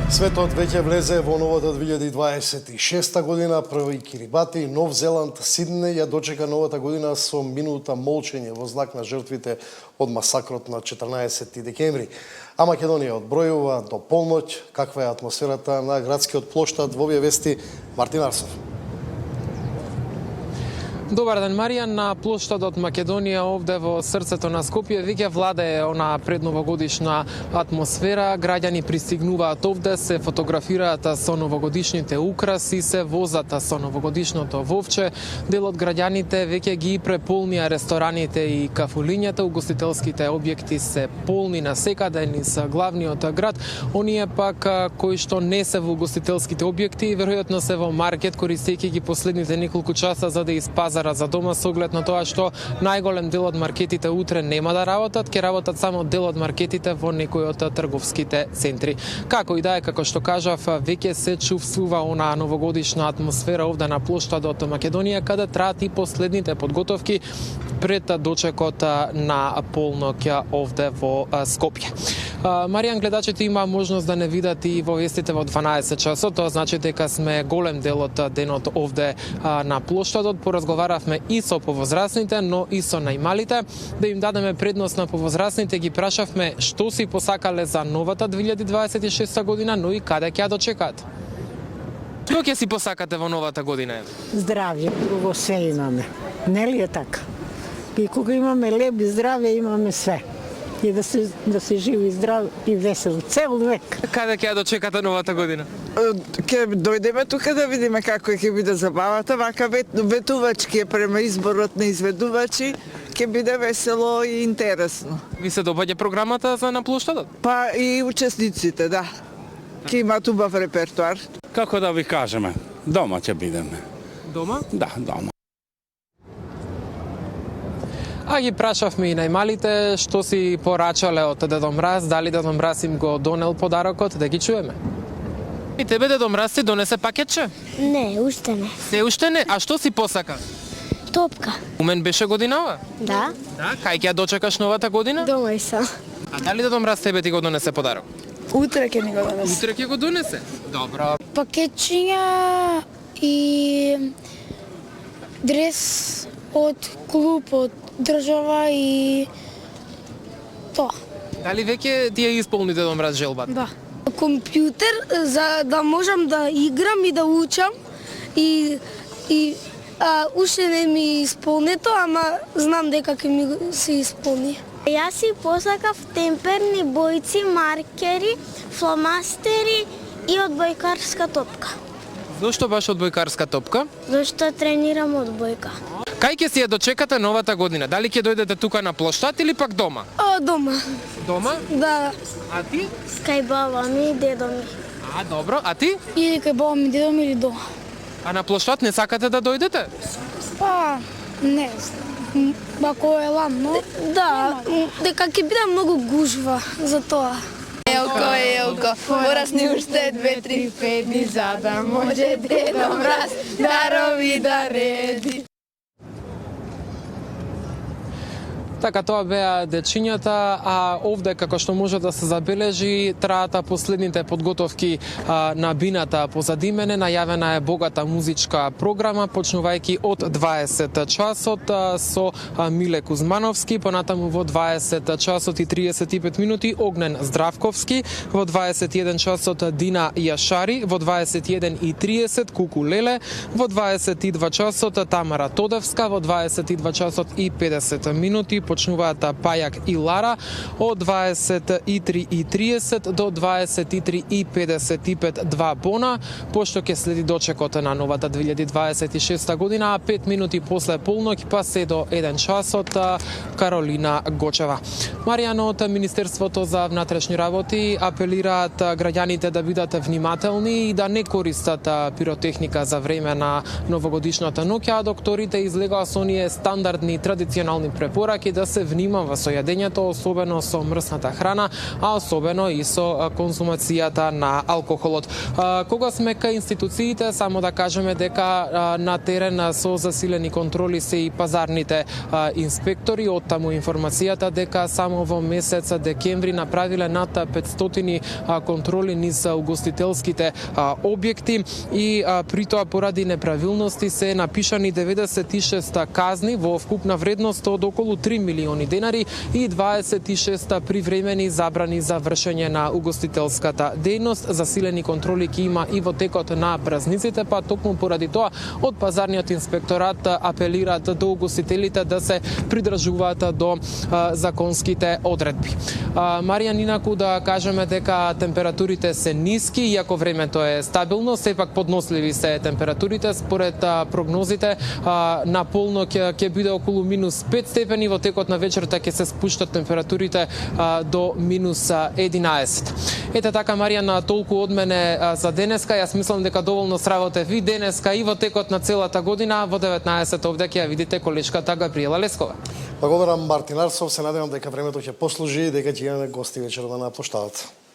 Светот веќе влезе во новата 2026 година. Први Кирибати, Нов Зеланд, Сиднеј ја дочека новата година со минута молчење во знак на жртвите од масакрот на 14 декември. А Македонија одбројува до полноќ. Каква е атмосферата на градскиот плоштад? Во овие вести Мартин Арсов. Добар ден, Марија. На плоштадот Македонија, овде во срцето на Скопје, веќе владее она предновогодишна атмосфера. Граѓани пристигнуваат овде, се фотографираат со новогодишните украси, се возат со новогодишното вовче. Дел од граѓаните веќе ги преполнија рестораните и кафулињата, угостителските објекти се полни насекаде низ главниот град. Оние пак кои што не се во угостителските објекти, веројатно се во маркет, користејќи ги последните неколку часа за да испазарат за дома, со оглед на тоа што најголем дел од маркетите утре нема да работат, ќе работат само дел од маркетите во некои од трговските центри. Како и да е, како што кажав, веќе се чувствува она новогодишна атмосфера овде на плоштадот Македонија, каде траат и последните подготовки пред дочекот на полноќ овде во Скопје. Маријан, гледачите има можност да не видат и во вестите во 12 часот, тоа значи дека сме голем дел од денот овде на плоштадот. Поразговаравме и со повозрасните, но и со најмалите. Да им дадеме предност на повозрасните, ги прашавме што си посакале за новата 2026 година, но и каде ќе ја дочекаат. Што ќе си посакате во новата година? Здравје, друго се имаме. Нели е така? И кога имаме леб и здравје, имаме све. И да се живи здрав и весел цел век. Каде ќе ја дочекате новата година? Ќе дојдеме тука да видиме како ќе биде забавата, вака ветувачки према изборот на изведувачи, ќе биде весело и интересно. Ви се допаѓа програмата за на плоштадот? Па и учесниците, да. Ќе имаат убав репертуар. Како да ви кажеме, дома ќе бидеме. Дома? Да, дома. А ги прашавме и најмалите што си порачале од Дедо Мраз, дали Дедо Мраз им го донел подарокот, да ги чуеме. И тебе Дедо Мраз ти донесе пакетче? Не, уште не. Не, уште не? А што си посака? Топка. У мен беше годинава? Да. Да, кај ќе ја дочекаш новата година? Дома и сам. А дали Дедо Мраз тебе ти го донесе подарок? Утре ќе ни го донесе. Утре ќе го донесе? Добро. Пакетчиња и дрес од клуб, од држава и тоа. Дали веќе ти ја исполни Дедо Мраз желбата? Да. Компјутер за да можам да играм и да учам и уште не ми исполнето, ама знам дека ќе ми се исполни. Јас си посакав темперни бојци, маркери, фломастери и одбојкарска топка. Зошто баш одбојкарска топка? Зашто тренирам одбојка. Кај ќе си ја дочекате новата година? Дали ќе дојдете тука на плоштад или пак дома? Дома. Дома? Да. А ти? Кај баба ми и дедо ми. А, добро. А ти? Или кај баба ми, дедо ми или дома. А на плоштад не сакате да дојдете? Па, не знам. Ако е ладно. Да, дека ќе биде многу гужва за тоа. Елко, порасни уште 2-3 педи, за да може Дедо Мраз дарови да реди. Така, тоа беа дечињата, а овде, како што може да се забележи, траата последните подготовки на бината позади мене. Најавена е богата музичка програма, почнувајќи од 20 часот со Миле Кузмановски, понатаму во 20 часот и 35 минути Огнен Здравковски, во 21 часот Дина Јашари, во 21:30 Куку Леле, во 22 часот Тамара Тодевска, во 22 часот и 50 минути почнуваат Пајак и Лара, од 23:30 до 23:55 2 бона, пошто ќе следи дочекот на новата 2026 година, а 5 минути после полноќ па се до 1 часот Каролина Гочева. Маријан, од Министерството за внатрешни работи апелираат граѓаните да бидат внимателни и да не користат пиротехника за време на новогодишната ноќ, а докторите излегаа со оние стандардни традиционални препораки да се внимава со јадењето, особено со мрсната храна, а особено и со конзумацијата на алкохолот. Кога сме кај институциите, само да кажеме дека на терен со засилени контроли се и пазарните инспектори. Од таму информацијата дека само во месец декември направиле над 500 контроли низ угостителските објекти и при тоа поради неправилности се напишани 96 казни во вкупна вредност од околу 3 милиони денари и 26 привремени забрани за вршење на угостителската дејност. Засилени контроли ќе има и во текот на празниците, па токму поради тоа од пазарниот инспекторат апелираат до угостителите да се придржуваат до законските одредби. Маријан, инаку да кажеме дека температурите се ниски, иако времето е стабилно, сепак подносливи се температурите. Според прогнозите, на полно ќе биде околу минус 5 степени, во текот на вечерта ќе се спуштат температурите до минус 11. Ете така, Маријан, толку од мене за денеска. Јас мислам дека доволно сработев и денеска и во текот на целата година. Во 19 овде ќе ја видите колешката Габриела Лескова. Благодарам, Мартин Арсов. Се надевам дека времето ќе послужи и дека ќе имаме гости вечерва на плоштадот.